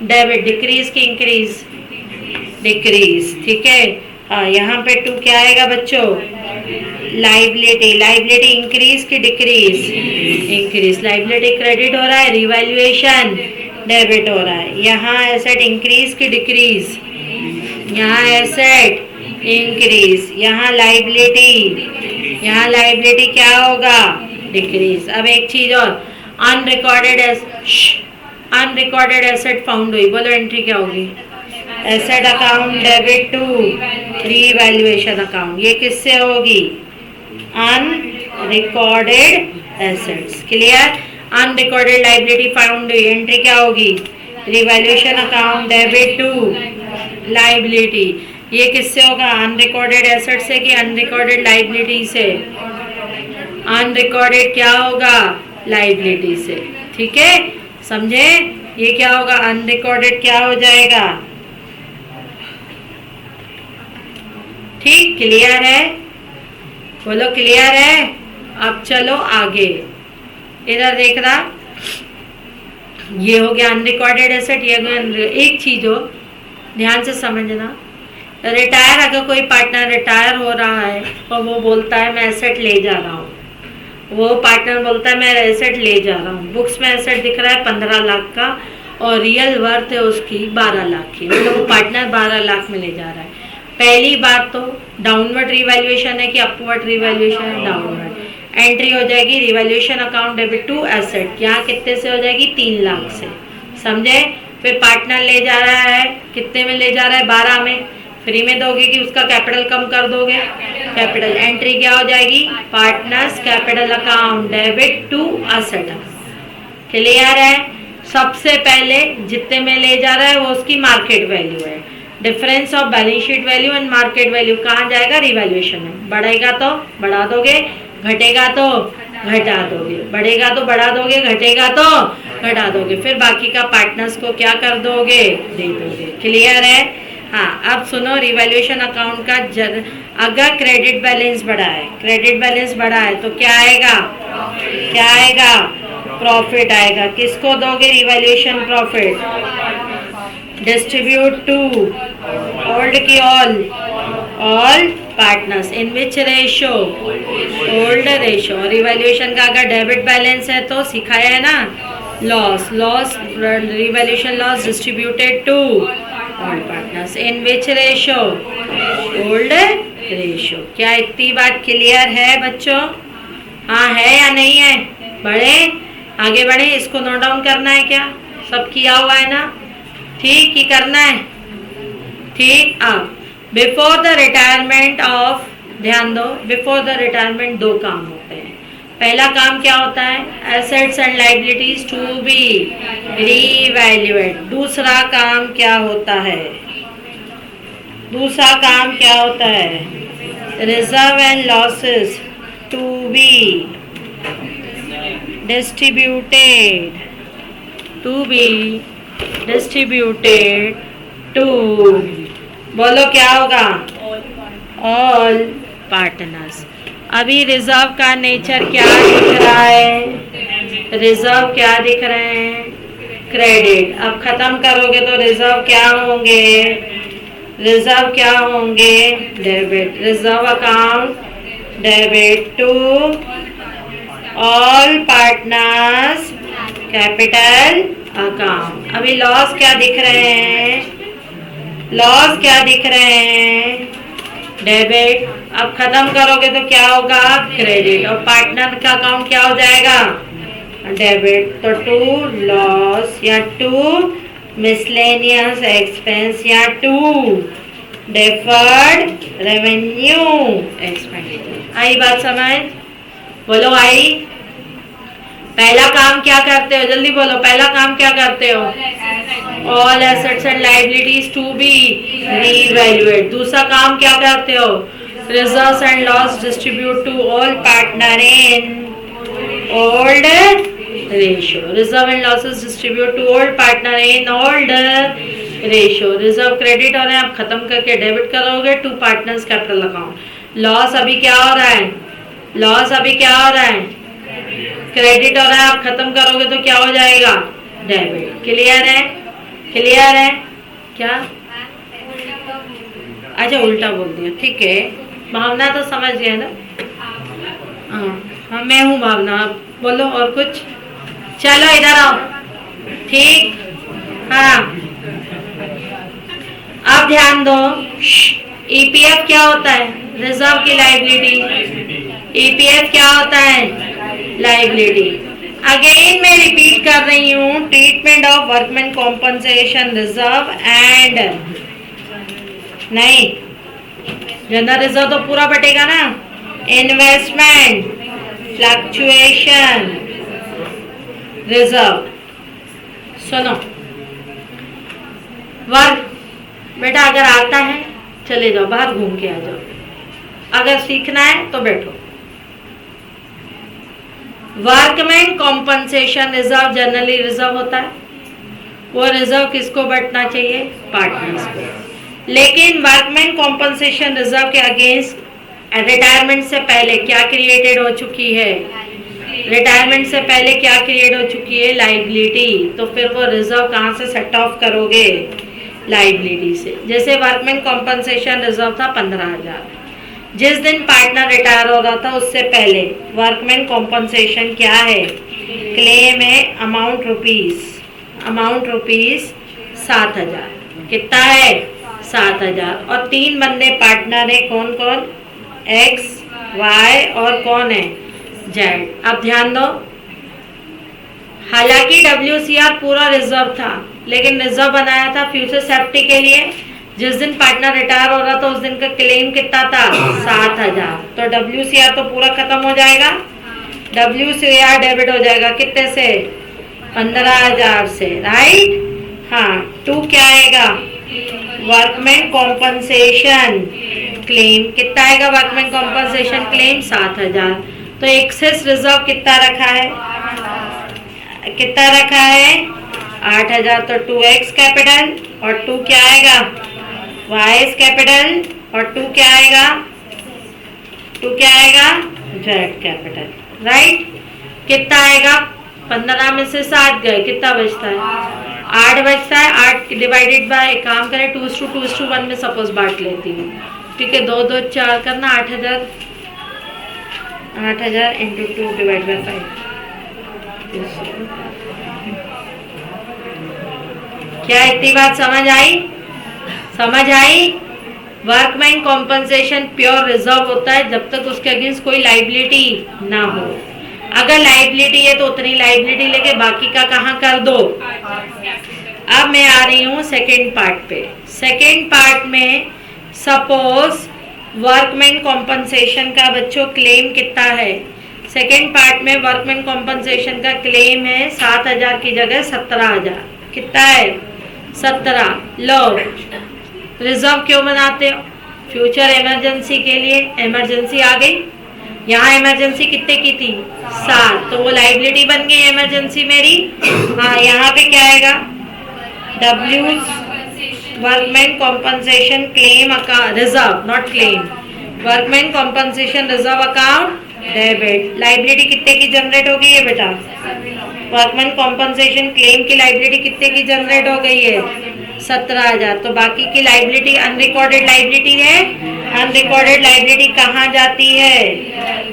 डेबिट। डिक्रीज की इंक्रीज, डिक्रीज, ठीक है। हाँ यहाँ पे टू क्या आएगा बच्चों, लाइबिलिटी। लाइबिलिटी इंक्रीज की डिक्रीज, इंक्रीज। लाइबिलिटी क्रेडिट हो रहा है, रीवैल्यूएशन डेबिट हो रहा है। यहाँ एसेट इंक्रीज की डिक्रीज, यहाँ एसेट इंक्रीज, यहाँ लाइबिलिटी, यहाँ लाइबिलिटी क्या होगा, डिक्रीज। अब एक चीज और, अनरिकॉर्डेड एसेट फाउंड हुई, बोलो एंट्री क्या होगी, asset account debit to revaluation account. ये किससे होगी, unrecorded assets. Clear. Unrecorded liability found हुई, एंट्री क्या होगी, revaluation account debit to liability. ये किससे होगा, अनरिकॉर्डेड एसेट से कि अनरिकॉर्डेड लाइबिलिटी से, अनरिकॉर्डेड क्या होगा, लाइबिलिटी से। ठीक है, समझे। ये क्या होगा, अनरिकॉर्डेड क्या हो जाएगा। ठीक, क्लियर है, बोलो क्लियर है। अब चलो आगे, इधर देखना, ये हो गया अनरिकॉर्डेड एसेट। ये एक चीज हो ध्यान से समझना, रिटायर, अगर कोई पार्टनर रिटायर हो रहा है और वो बोलता है मैं एसेट ले जा रहा हूँ, वो पार्टनर बोलता है मैं एसेट ले जा रहा हूँ, बुक्स में एसेट दिख रहा है 15 लाख का और रियल वर्थ है उसकी 12 लाख की, मतलब वो पार्टनर 12 लाख में ले जा रहा है। पहली बात तो डाउनवर्ड रिवैल्यूएशन है कि अपवर्ड रिवैल्यूएशन है, डाउनवर्ड। एंट्री हो जाएगी revaluation account debit to asset, यहाँ कितने से हो जाएगी, 3 लाख से, समझे। फिर पार्टनर ले जा रहा है, कितने में ले जा रहा है, 12 में, फ्री में दोगे कि उसका कैपिटल कम कर दोगे, कैपिटल। एंट्री क्या हो जाएगी, partners capital account debit to asset. Clear है। सबसे पहले जितने में ले जा रहा है वो उसकी मार्केट वैल्यू है, difference of balance sheet value and market value कहाँ जाएगा, रिवैल्यूएशन में। बढ़ेगा तो बढ़ा दोगे, घटेगा तो घटा दोगे, बढ़ेगा तो बढ़ा दोगे, घटेगा तो घटा दोगे, फिर बाकी का पार्टनर्स को क्या कर दोगे, दे दोगे। क्लियर है। हाँ, अब सुनो, रिवैल्यूएशन अकाउंट का अगर क्रेडिट बैलेंस बढ़ा है, क्रेडिट बैलेंस बढ़ा है तो क्या आएगा, क्या आएगा, प्रॉफिट आएगा। किसको दोगे revaluation profit, distribute to old की all partners in which ratio, old ratio. Revaluation का अगर डेबिट बैलेंस है तो सिखाया है ना, Loss revaluation loss distributed to all partners in which ratio? Old ratio. क्या इतनी बात क्लियर है बच्चों? हाँ है या नहीं है? बढ़े आगे बढ़े, इसको नोट डाउन करना है क्या? सब किया हुआ है ना? ठीक ही करना है, ठीक। अब बिफोर द रिटायरमेंट ऑफ, ध्यान दो, बिफोर द रिटायरमेंट दो काम होते हैं। पहला काम क्या होता है? Assets and liabilities to be revaluate. दूसरा काम क्या होता है? दूसरा काम क्या होता है? Reserve and losses to be distributed, to be distributed to, बोलो क्या होगा? All partners. अभी रिजर्व का नेचर क्या दिख रहा है? रिजर्व क्या दिख रहे हैं? क्रेडिट। अब खत्म करोगे तो रिजर्व क्या होंगे? रिजर्व क्या होंगे? Debit. Reserve account debit to all partners capital account. अभी लॉस क्या दिख रहे हैं? लॉस क्या दिख रहे हैं? डेबिट। अब खत्म करोगे तो क्या होगा? क्रेडिट। और पार्टनर का अकाउंट क्या हो जाएगा? डेबिट। तो टू लॉस या टू मिसलेनियस एक्सपेंस या टू डेफर्ड रेवेन्यू एक्सपेंडिचर। आई बात समझ? बोलो आई। पहला काम क्या करते हो? जल्दी बोलो, पहला काम क्या करते हो? All assets and liabilities to be revaluate. दूसरा काम क्या करते हो? Reserves and loss distribute to all partner in old ratio. Reserve and losses distribute to old partner in old ratio. Reserve credit हो रहे हैं, आप खत्म करके डेबिट करोगे to partners capital account. Loss अभी क्या हो रहा है? लॉस अभी क्या हो रहा है? क्रेडिट हो रहा है, आप खत्म करोगे तो क्या हो जाएगा? डेबिट। क्लियर है? क्लियर है क्या? अच्छा उल्टा बोल दिया, ठीक है। भावना तो समझ गया ना? हाँ मैं हूँ भावना। बोलो और कुछ। चलो इधर आओ, ठीक। हाँ अब ध्यान दो, ईपीएफ क्या होता है? रिजर्व की लाइबिलिटी। ईपीएफ क्या होता है? लाइबिलिटी। अगेन मैं रिपीट कर रही हूँ, treatment of workman compensation reserve and, नहीं जनरल रिजर्व तो पूरा बटेगा ना। Investment fluctuation reserve. सुनो वर्क, बेटा अगर आता है चले जाओ बाहर घूम के आ जाओ, अगर सीखना है तो बैठो। Workman compensation reserve generally reserve होता है। वो रिजर्व किसको बंटना चाहिए? पार्टनर्स को। लेकिन वर्कमैन कॉम्पनसेशन रिजर्व के अगेंस्ट रिटायरमेंट से पहले क्या क्रिएटेड हो चुकी है? रिटायरमेंट से पहले क्या क्रिएट हो चुकी है? लाइबिलिटी। तो फिर वो रिजर्व कहाँ से सेट ऑफ करोगे? लाइबिलिटी से। जैसे वर्कमैन कॉम्पनसेशन रिजर्व था 15,000, जिस दिन पार्टनर रिटायर हो रहा था उससे पहले वर्कमैन कॉम्पनसेशन क्या है? क्लेम है अमाउंट रुपीज 7,000। कितना है? 7,000। और 3 बंदे पार्टनर है, कौन कौन? एक्स, वाई और कौन है? जेड। अब ध्यान दो, हालांकि WCR पूरा रिजर्व था, लेकिन रिजर्व बनाया था फ्यूचर सेफ्टी के लिए। जिस दिन पार्टनर रिटायर हो रहा था उस दिन का क्लेम कितना था? 7,000। तो WCR तो पूरा खत्म हो जाएगा। WCR डेबिट हो जाएगा कितने से? 15,000 से, राइट। हाँ, 2 क्या आएगा? Workman compensation claim. कितना आएगा वर्कमैन कॉम्पनसेशन क्लेम? 7,000। तो एक्सेस रिजर्व कितना रखा है? कितना रखा है? 8,000। तो 2x कैपिटल और 2 क्या आएगा? y कैपिटल और 2 क्या आएगा? 2 क्या आएगा? z capital, right. कितना आएगा? 15 में से 7 गए, कितना बचता है? 8 बचता है। 8 डिवाइडेड बाय, काम करें 2:1 में सपोज बांट लेती हूँ, ठीक है। 2 2 4 करना, 8,000 इंटू 2 डिवाइड बाय 5। क्या इतनी बात समझ आई? समझ आई? वर्कमैन कॉम्पनसेशन प्योर रिजर्व होता है जब तक उसके अगेंस्ट कोई लाइबिलिटी ना हो। अगर लाइबिलिटी है तो उतनी लाइबिलिटी लेके बाकी का कहाँ कर दो। अब मैं आ रही हूँ सेकेंड पार्ट पे। सेकेंड पार्ट में सपोज वर्कमैन कॉम्पनसेशन का बच्चों क्लेम कितना है? सेकेंड पार्ट में वर्कमैन कॉम्पनसेशन का क्लेम है 7,000 की जगह 17,000। कितना है? 17। लो, रिजर्व क्यों बनाते हो? फ्यूचर इमरजेंसी के लिए। इमरजेंसी आ गई, यहाँ इमरजेंसी कितने की थी? 7, तो वो लाइबिलिटी बन गई इमरजेंसी मेरी। हाँ, यहाँ पे क्या आएगा? W workman compensation claim account reserve, not claim. Workman compensation reserve account debit. Liability कितने की जनरेट हो गई है बेटा? वर्कमैन कॉम्पनसेशन क्लेम की लाइबिलिटी कितने की जनरेट हो गई है? 17,000। तो बाकी की लाइबिलिटी अनरिकॉर्डेड लाइबिलिटी है। अनरिकॉर्डेड लाइबिलिटी कहाँ जाती है?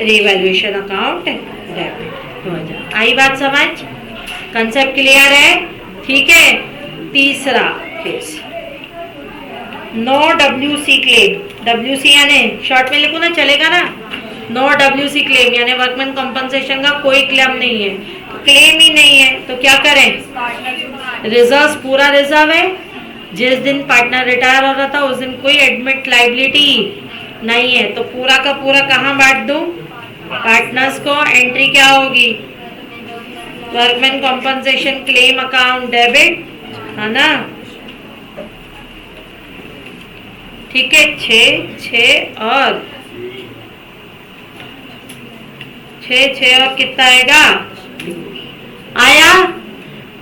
रिवैल्यूएशन अकाउंट डेबिट हो जाए। आई बात समझ? कंसेप्ट क्लियर है? ठीक है। तीसरा case, no WC claim. WC यानी शॉर्ट में लिखो ना, चलेगा ना? नो डब्ल्यूसी क्लेम यानी वर्कमैन कॉम्पनसेशन का कोई क्लेम नहीं है, तो क्लेम ही नहीं है तो क्या करें? रिजर्व पूरा रिजर्व है। जिस दिन पार्टनर रिटायर हो रहा था उस दिन कोई एडमिट लाइबिलिटी नहीं है, तो पूरा का पूरा कहाँ बांट दूं? पार्टनर्स को। एंट्री क्या होगी? Workman compensation claim account debit, है ना? ठीक है। 6 और 6 और कितना आएगा? आया।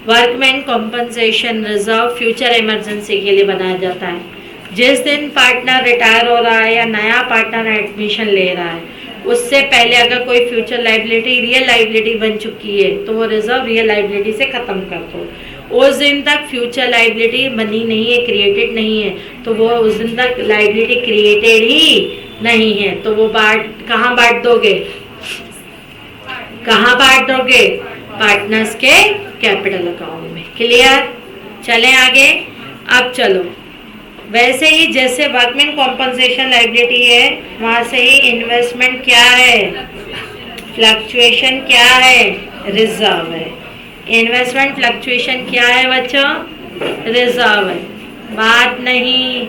Workman compensation reserve future emergency के लिए बनाया जाता है। जिस दिन पार्टनर रिटायर हो रहा है या नया पार्टनर एडमिशन ले रहा है, उससे पहले अगर कोई फ्यूचर लाइबिलिटी रियल लाइबिलिटी बन चुकी है तो वो रिजर्व रियल लाइबिलिटी से खत्म कर दो। उस दिन तक फ्यूचर लाइबिलिटी बनी नहीं है, क्रिएटेड नहीं है, तो वो उस दिन तक लाइबिलिटी क्रिएटेड ही नहीं है, तो वो कहाँ बांट दोगे? कहाँ बांट दोगे? पार्टनर्स के कैपिटल अकाउंट में। क्लियर? चलें आगे। अब चलो, वैसे ही जैसे वर्कमैन कॉम्पनसेशन लाइबिलिटी है, वहां से ही इन्वेस्टमेंट क्या है? फ्लक्चुएशन क्या है? रिजर्व है। इन्वेस्टमेंट फ्लक्चुएशन क्या है बच्चों? रिजर्व है। बात नहीं,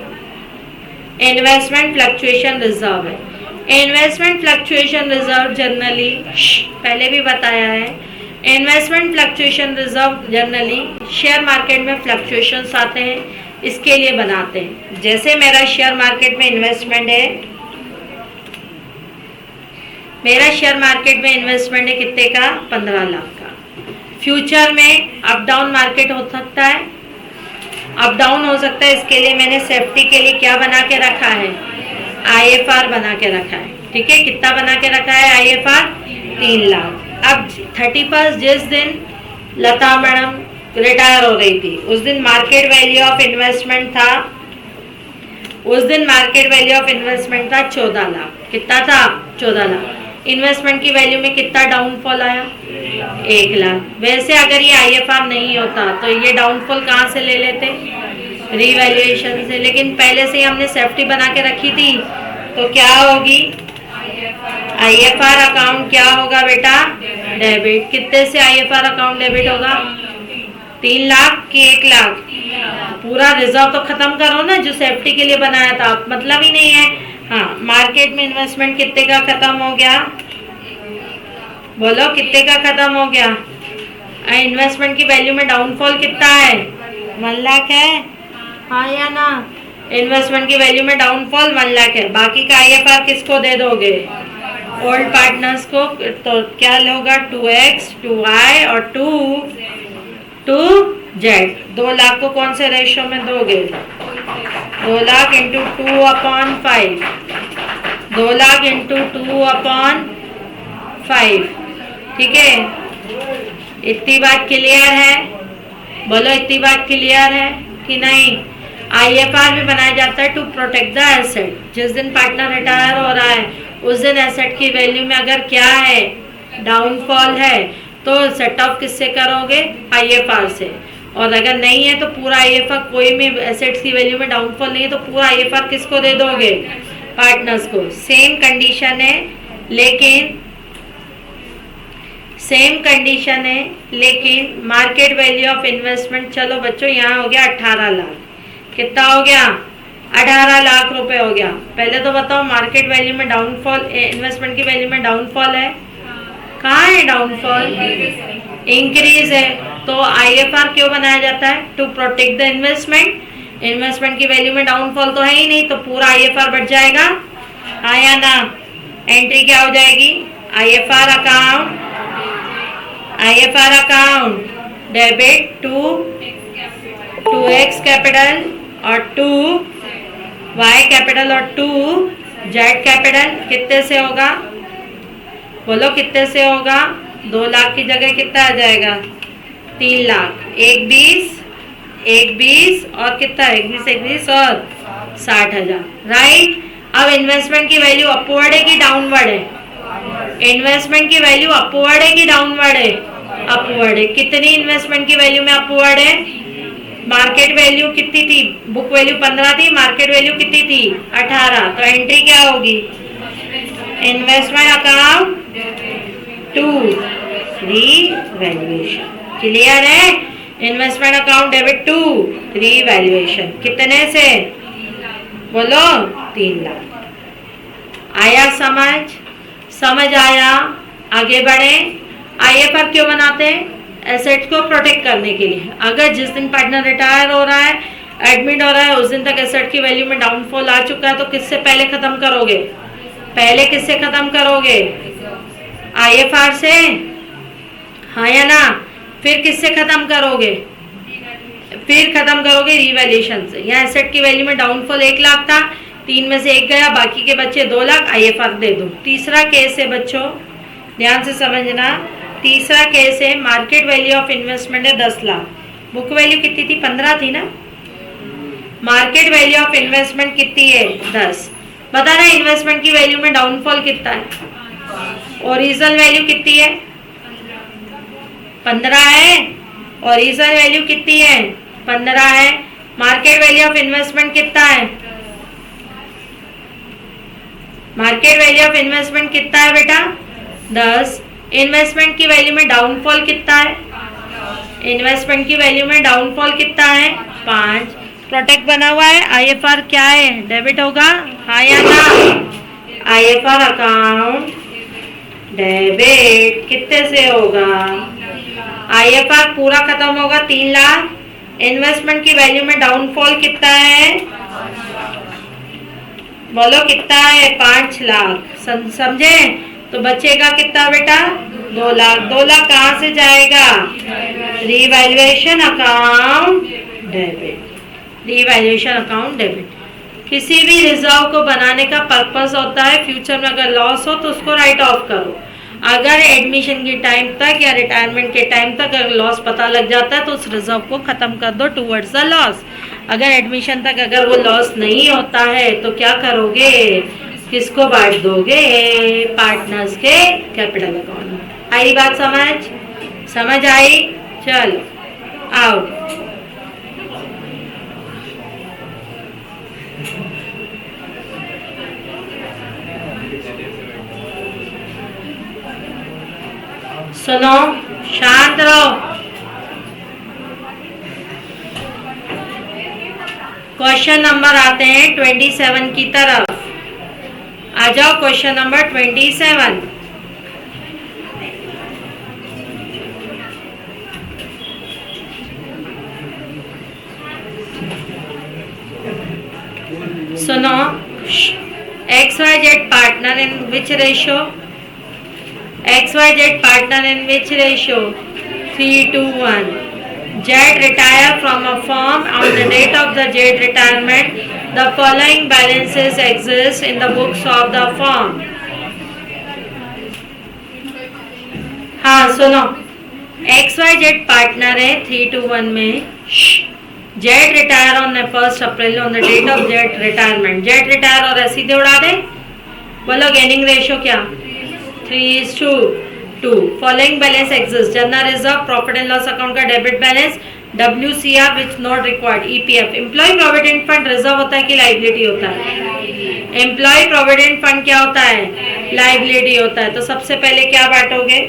इन्वेस्टमेंट फ्लक्चुएशन रिजर्व है। इन्वेस्टमेंट फ्लक्चुएशन रिजर्व जनरली, पहले भी बताया है, investment fluctuation reserve generally share market में फ्लक्चुएशंस आते हैं, इसके लिए बनाते हैं। जैसे मेरा शेयर मार्केट में इन्वेस्टमेंट है, मेरा शेयर मार्केट में इन्वेस्टमेंट है कितने का? 15 लाख का। फ्यूचर में अप डाउन मार्केट हो सकता है, अप डाउन हो सकता है, इसके लिए मैंने सेफ्टी के लिए क्या बना के रखा है? IFR बना के रखा है। ठीक है, कितना बना के रखा है IFR? 3 लाख। अब 31 जिस दिन लता मैडम रिटायर हो रही थी, उस दिन मार्केट वैल्यू ऑफ इन्वेस्टमेंट था, उस दिन मार्केट वैल्यू ऑफ इन्वेस्टमेंट था 14 लाख। कितना था? 14 लाख। इन्वेस्टमेंट की वैल्यू में कितना डाउनफॉल आया? 1 लाख। वैसे अगर ये IFR नहीं होता तो ये डाउनफॉल कहाँ से ले लेते? रिवैल्यूएशन से। लेकिन पहले से ही हमने सेफ्टी बना के रखी थी, तो क्या होगी? IFR अकाउंट क्या होगा बेटा? डेबिट। कितने से IFR अकाउंट डेबिट होगा? 3 लाख की 1 लाख। पूरा रिजर्व तो खत्म करो ना जो सेफ्टी के लिए बनाया था, मतलब ही नहीं है। हाँ, मार्केट में इन्वेस्टमेंट कितने का खत्म हो गया? बोलो कितने का खत्म हो गया? इन्वेस्टमेंट की वैल्यू में डाउनफॉल कितना है? 1 लाख है, हाँ या ना? इन्वेस्टमेंट की वैल्यू में डाउनफॉल 1 लाख है। बाकी का IFR किसको दे दोगे? ओल्ड पार्टनर्स को। तो क्या होगा? 2x 2y और 2z। 2 लाख को कौन से रेशो में दोगे? 2 लाख इंटू 2/5। 2 लाख इंटू 2/5। ठीक है, इतनी बात क्लियर है? बोलो इतनी बात क्लियर है कि नहीं? IFR भी बनाया जाता है टू प्रोटेक्ट द एसेट। जिस दिन पार्टनर रिटायर हो रहा है उस दिन एसेट की वैल्यू में अगर क्या है? डाउनफॉल है, तो सेट ऑफ किससे करोगे? IFR से। और अगर नहीं है तो पूरा आईएफआर, कोई भी एसेट्स की वैल्यू में डाउनफॉल नहीं है तो पूरा आईएफआर किसको दे दोगे? पार्टनर्स को। सेम कंडीशन है लेकिन मार्केट वैल्यू ऑफ इन्वेस्टमेंट, चलो बच्चों यहाँ हो गया 18 लाख। कितना हो गया? 18 लाख रुपए हो गया। पहले तो बताओ मार्केट वैल्यू में डाउनफॉल, इन्वेस्टमेंट की वैल्यू में डाउनफॉल है? कहाँ है डाउनफॉल? इंक्रीज है। तो आईएफआर क्यों बनाया जाता है? To protect the investment. Investment की वैल्यू में डाउनफॉल तो है ही नहीं, तो पूरा आईएफआर बढ़ जाएगा, हाँ या ना? एंट्री क्या हो जाएगी? IFR account debit to X capital और टू वाई कैपिटल और टू जेड कैपिटल। कितने से होगा? बोलो कितने से होगा? 2 लाख की जगह कितना आ जाएगा? 3 लाख। एक 20 और कितना? 21 और 60,000, राइट। अब इन्वेस्टमेंट की वैल्यू अपवर्ड है कि डाउनवर्ड है? इन्वेस्टमेंट की वैल्यू अपवर्ड है कि डाउनवर्ड है? अपवर्ड है। कितनी इन्वेस्टमेंट की वैल्यू में अपवर्ड है? मार्केट वैल्यू कितनी थी? बुक वैल्यू 15 थी, मार्केट वैल्यू कितनी थी? 18। तो एंट्री क्या होगी? Investment account to revaluation. Clear है? Investment account debit to revaluation. कितने से? बोलो 3 लाख। आया समझ आया? आगे बढ़े। आईएफआर क्यों बनाते हैं? एसेट्स को प्रोटेक्ट करने के लिए। अगर जिस दिन पार्टनर रिटायर हो रहा है, एडमिट हो रहा है, उस दिन तक एसेट की वैल्यू में डाउनफॉल आ चुका है, तो किससे पहले खत्म करोगे? पहले किससे खत्म करोगे? आईएफआर से, हाँ या ना? फिर किससे खत्म करोगे? फिर खत्म करोगे रीवैल्यूएशन से। यहाँ एसेट की वैल्यू में डाउनफॉल 1 लाख था, 3 में से 1 गया, बाकी के बच्चे 2 लाख। आईएफआर दे दो। तीसरा केस है बच्चों, ध्यान से समझना। तीसरा केस है, मार्केट वैल्यू ऑफ इन्वेस्टमेंट है 10 लाख। बुक वैल्यू कितनी थी? 15 थी ना? मार्केट वैल्यू ऑफ इन्वेस्टमेंट कितनी है? 10। बता रहे इन्वेस्टमेंट की वैल्यू में डाउनफॉल कितना है? ओरिजिनल वैल्यू कितनी है? 15 है। ओरिजिनल वैल्यू कितनी है? 15 है। मार्केट वैल्यू ऑफ इन्वेस्टमेंट कितना है? मार्केट वैल्यू ऑफ इन्वेस्टमेंट कितना है बेटा? 10। इन्वेस्टमेंट की वैल्यू में डाउनफॉल कितना है? इन्वेस्टमेंट की वैल्यू में डाउनफॉल कितना है? 5। प्रोटेक्ट बना हुआ है। आईएफआर क्या है? डेबिट होगा, हाँ या ना? आईएफआर अकाउंट डेबिट कितने से होगा? आईएफआर पूरा खत्म होगा 3 लाख। इन्वेस्टमेंट की वैल्यू में डाउनफॉल कितना है? बोलो कितना है? 5 लाख। समझे? तो बचेगा कितना बेटा? 2 लाख। 2 लाख कहाँ से जाएगा? Revaluation account debit. Revaluation account debit. किसी भी रिजर्व को बनाने का पर्पस होता है फ्यूचर में अगर लॉस हो तो उसको राइट ऑफ करो। अगर एडमिशन के टाइम तक या रिटायरमेंट के टाइम तक अगर लॉस पता लग जाता है तो उस रिजर्व को खत्म कर दो टूवर्ड्स द लॉस। अगर एडमिशन तक अगर वो लॉस नहीं होता है तो क्या करोगे? किसको बांट दोगे? पार्टनर्स के कैपिटल अकाउंट में। आई बात समझ आई? चलो आओ। सुनो, शांत रहो। क्वेश्चन नंबर आते हैं 27 की तरफ। आ जाओ क्वेश्चन नंबर 27। सुनो, XYZ partner in which ratio? XYZ partner in which ratio? 3:1. Z retire from a firm on the date of the Z retirement. The following balances exist in the books of the firm. हाँ सुनो, XYZ partner है 3:1 में। Z retire on the 1st April on the date of Z retirement. Z retire और सीधे उड़ा दे। बोलो gaining ratio क्या? 3:2. Following balance exist. General reserve, profit and loss account का debit balance, WCR which not required, EPF employee provident fund reserve होता है कि liability होता है? एम्प्लॉय प्रोविडेंट फंड क्या होता है? लाइबिलिटी होता है। तो सबसे पहले क्या बांटोगे?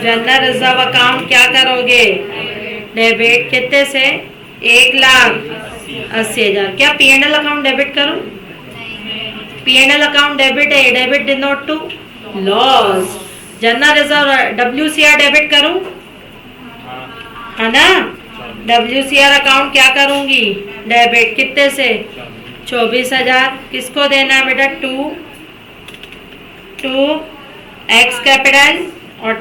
जनरल रिजर्व अकाउंट क्या करोगे? डेबिट कितने से? 1,80,000। क्या P&L अकाउंट डेबिट करूं? P&L अकाउंट डेबिट है, debit denote to loss. General reserve WCR debit करूं, है ना? WCR अकाउंट क्या करूंगी? डेबिट कितने से? 24,000। किसको देना है बेटा? टू एक्स कैपिटल और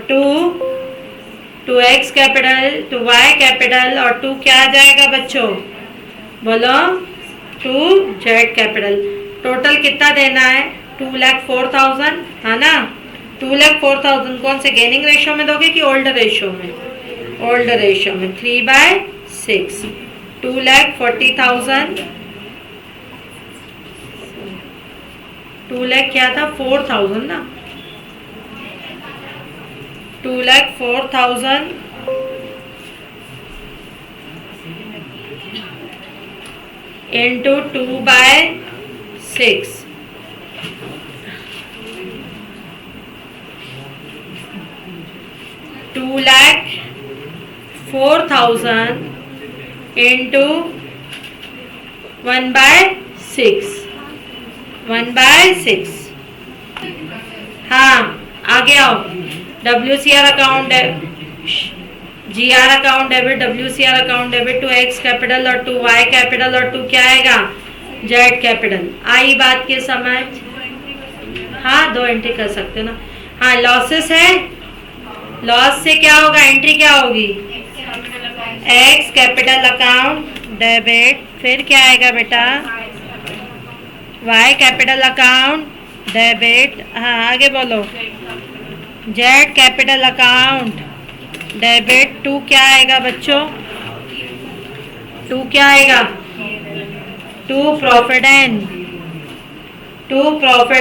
to X capital, to Y capital और टू क्या आ जाएगा बच्चों? बोलो, टू जेड कैपिटल। टोटल कितना देना है? 2,04,000, है ना? 2,04,000 कौन से गेनिंग रेशियो में दोगे कि ओल्ड रेशियो में? ओल्ड रेशियो में। 3/6 2,40,000। 2 लाख क्या था? 4,000 ना? 2,04,000 into 2/6 2,04,000 into 1/6 1/6। हाँ, आगे आओ। WCR account, GR account debit, WCR account debit, to X capital और टू वाई कैपिटल और टू क्या आएगा? Z capital. आई बात के समझ? हाँ, 2 एंट्री कर सकते हो ना। हाँ, लॉसेस है। लॉस से क्या होगा? एंट्री क्या होगी? एक्स कैपिटल अकाउंट डेबिट, फिर क्या आएगा बेटा? Y capital account debit. हाँ, आगे बोलो। Z capital account debit. To क्या आएगा बच्चों? टू क्या आएगा? To profit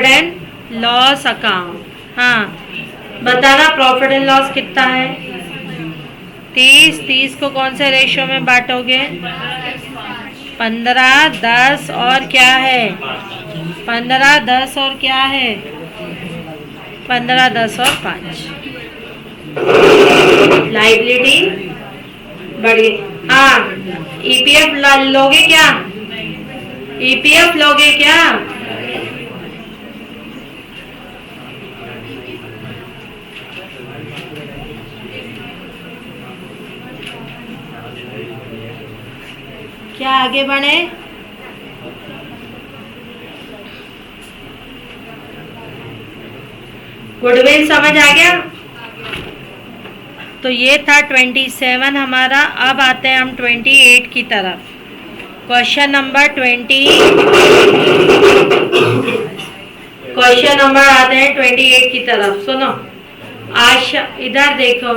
and loss account. हाँ, बताना प्रॉफिट एंड लॉस कितना है? 30 को कौन से रेशियो में बांटोगे? 15, 10 और क्या है? 15, 10 और क्या है? 15, 10 और 5। लाइबिलिटी बढ़ी। हाँ, EPF लोगे क्या? EPF लोगे क्या? क्या आगे बढ़े? गुडविल समझ आ गया? तो ये था 27 हमारा। अब आते हैं हम 28 की तरफ। क्वेश्चन नंबर 28 आते हैं 28 की तरफ। सुनो, आशा, इधर देखो।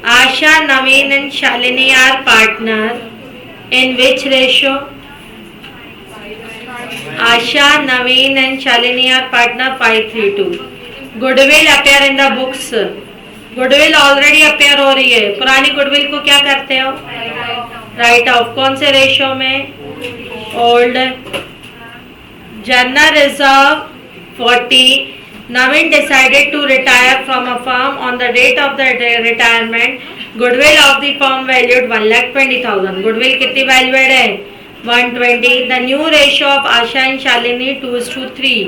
Asha, Naveen and Shalini are partner in which ratio? Asha, Naveen and Shalini are partner 5:3:2. Goodwill appear in the books. Goodwill already appear हो रही है। पुरानी गुडविल को क्या करते हो? Right of. कौन से रेशियो में? Old. General reserve 40। Naveen decided to retire from a firm on the date of the retirement. Goodwill of the firm valued 1,20,000. Goodwill कितनी valued है? 120. The new ratio of Asha and Shalini 2:3.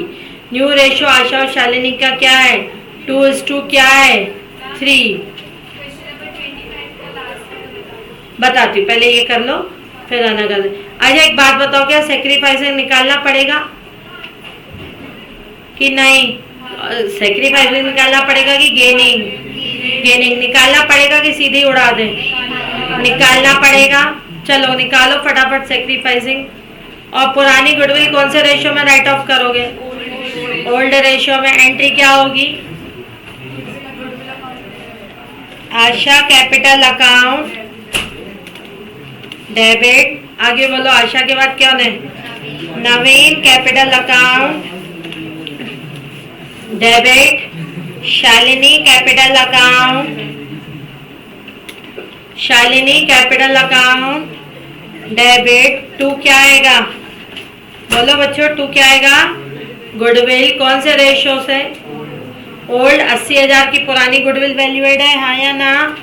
New ratio आशा और शालिनी का क्या है? 2:3 क्या है? 3। बताती हूँ, पहले ये कर लो फिर आना कर दे। अच्छा, एक बात बताओ, क्या सेक्रीफाइसिंग निकालना पड़ेगा कि नहीं? सेक्रीफाइसिंग निकालना पड़ेगा कि गेनिंग? गेनिंग निकालना पड़ेगा कि सीधे उड़ा दें? निकालना पड़ेगा। चलो निकालो फटाफट सेक्रीफाइसिंग। और पुरानी गुडविल कौन से रेशियो में राइट ऑफ करोगे? ओल्ड रेशियो में। एंट्री क्या होगी? Asha capital account debit. आगे बोलो, आशा के बाद क्या है? Naveen capital account debit. Shalini capital account Shalini capital account debit 2 क्या आएगा? बोलो बच्चों 2 क्या आएगा? गुडविल कौन से रेशो से? ओल्ड 80,000 की पुरानी गुडविल वैल्यूएड है, हाँ या ना?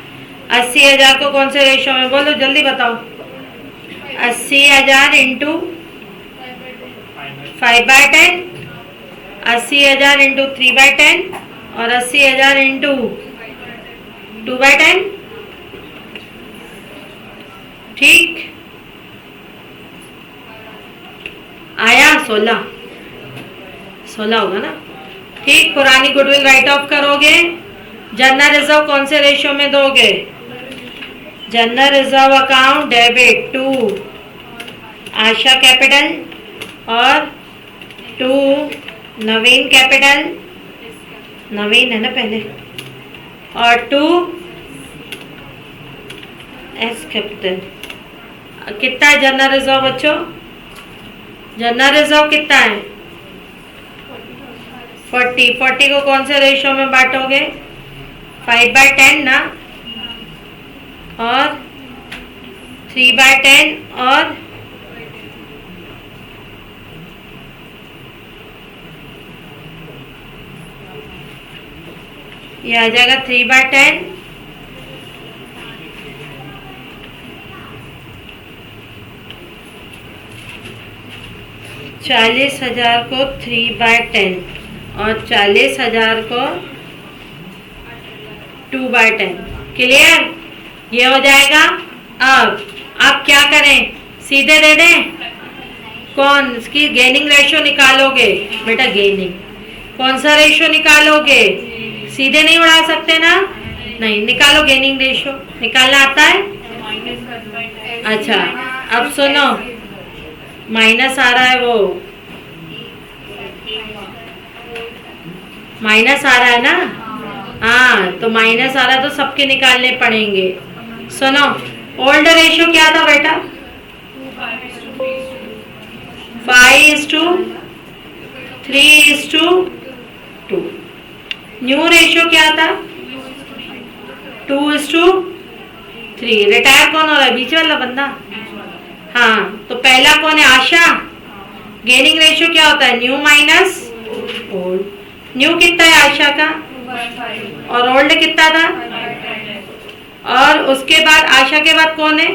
80,000 को कौन से रेशो में? बोलो जल्दी बताओ। 80,000 इंटू 5/10, 80,000 इंटू 3/10 और 80,000 इंटू 2/10। ठीक आया? 16 होगा ना? ठीक, पुरानी गुडविल राइट ऑफ करोगे। जनरल रिजर्व कौन से रेशियो में दोगे? जनरल रिजर्व अकाउंट डेबिट 2 आशा कैपिटल और 2 नवीन कैपिटल, नवीन है ना पहले, और 2 एस कैपिटल। कितना है जनरल रिजर्व बच्चों? जनरल रिजर्व कितना है? 40 को कौन से रेशियो में बांटोगे? 5/10 ना, और 3/10 और ये आ जाएगा 3/10। चालीस 40,000 को 3/10 और 40,000 को 2/10। क्लियर? ये हो जाएगा। अब क्या करें? सीधे दे दें? कौन इसकी गेनिंग रेशियो निकालोगे? बेटा गेनिंग कौन सा रेशियो निकालोगे? सीधे नहीं उड़ा सकते ना? नहीं, निकालो गेनिंग रेशियो। निकालना आता है? अच्छा, अब सुनो, माइनस आ रहा है, वो माइनस आ रहा है ना? हाँ, तो माइनस आ रहा है तो सबके निकालने पड़ेंगे। सुनो, ओल्ड रेशियो क्या था बेटा? 5:3:2। न्यू रेशियो क्या था? 2:3। रिटायर कौन हो रहा है? बीच वाला बंदा। हाँ, तो पहला कौन है? आशा। गेनिंग रेशियो क्या होता है? New minus old. न्यू कितना है आशा का? और ओल्ड कितना था? और उसके बाद आशा के बाद कौन है?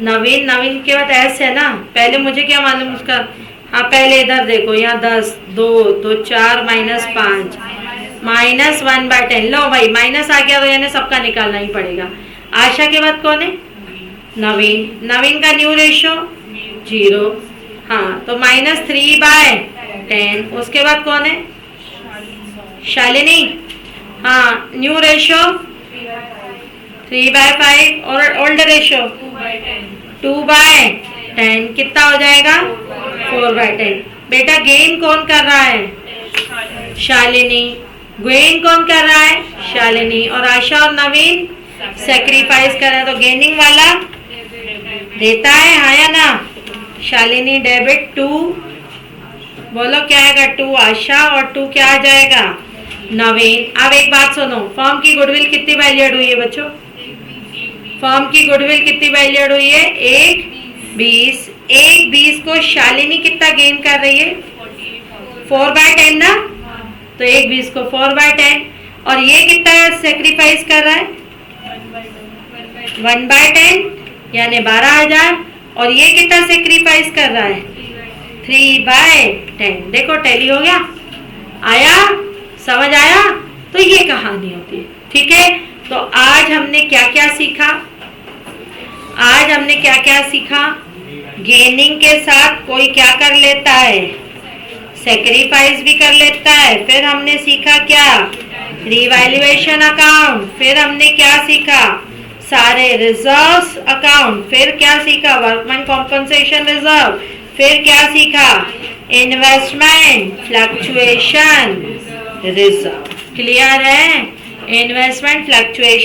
नवीन। नवीन के बाद एस है ना? पहले मुझे क्या मालूम उसका? हाँ, पहले इधर देखो, यहाँ 10, 2 तो 4 -5 -1/10। लो भाई, माइनस आ गया तो यानी सबका निकालना ही पड़ेगा। आशा के बाद कौन है? नवीन। नवीन का न्यू रेशियो 0। हाँ, तो -3/10। उसके बाद कौन है? शालिनी। हाँ, न्यू रेशियो 3/5 और ओल्ड रेशियो 2/10। कितना हो जाएगा? 4/10। बेटा गेन कौन कर रहा है? शालिनी। गेन कौन कर रहा है? शालिनी। और आशा और नवीन सेक्रीफाइस कर रहे हैं, तो गेनिंग वाला देता है, हाँ या ना? शालिनी डेबिट 2। बोलो क्या आएगा? 2 आशा और 2 क्या आ जाएगा? नवीन। अब एक बात सुनो, फर्म की गुडविल कितनी वैल्यूड हुई है बच्चों? फर्म की गुडविल कितनी वैल्यूड हुई है? 1:20। 1:20 को शालिनी कितना गेन कर रही है? 4/10 ना? तो 1:20 को 4/10। और ये कितना सेक्रीफाइस कर रहा है? 1/10 यानी 12,000। और ये कितना सेक्रीफाइस कर रहा है? 3/10। देखो टैली हो गया। आया? समझ आया? तो ये कहानी होती है। ठीक है, तो आज हमने क्या क्या सीखा? गेनिंग के साथ कोई क्या कर लेता है? सेक्रीफाइस भी कर लेता है। फिर हमने सीखा क्या? Revaluation account. फिर हमने क्या सीखा? सारे रिजर्व्स अकाउंट। फिर क्या सीखा? Workman compensation reserve. फिर क्या सीखा? Investment fluctuation reserve. क्लियर है? Investment fluctuation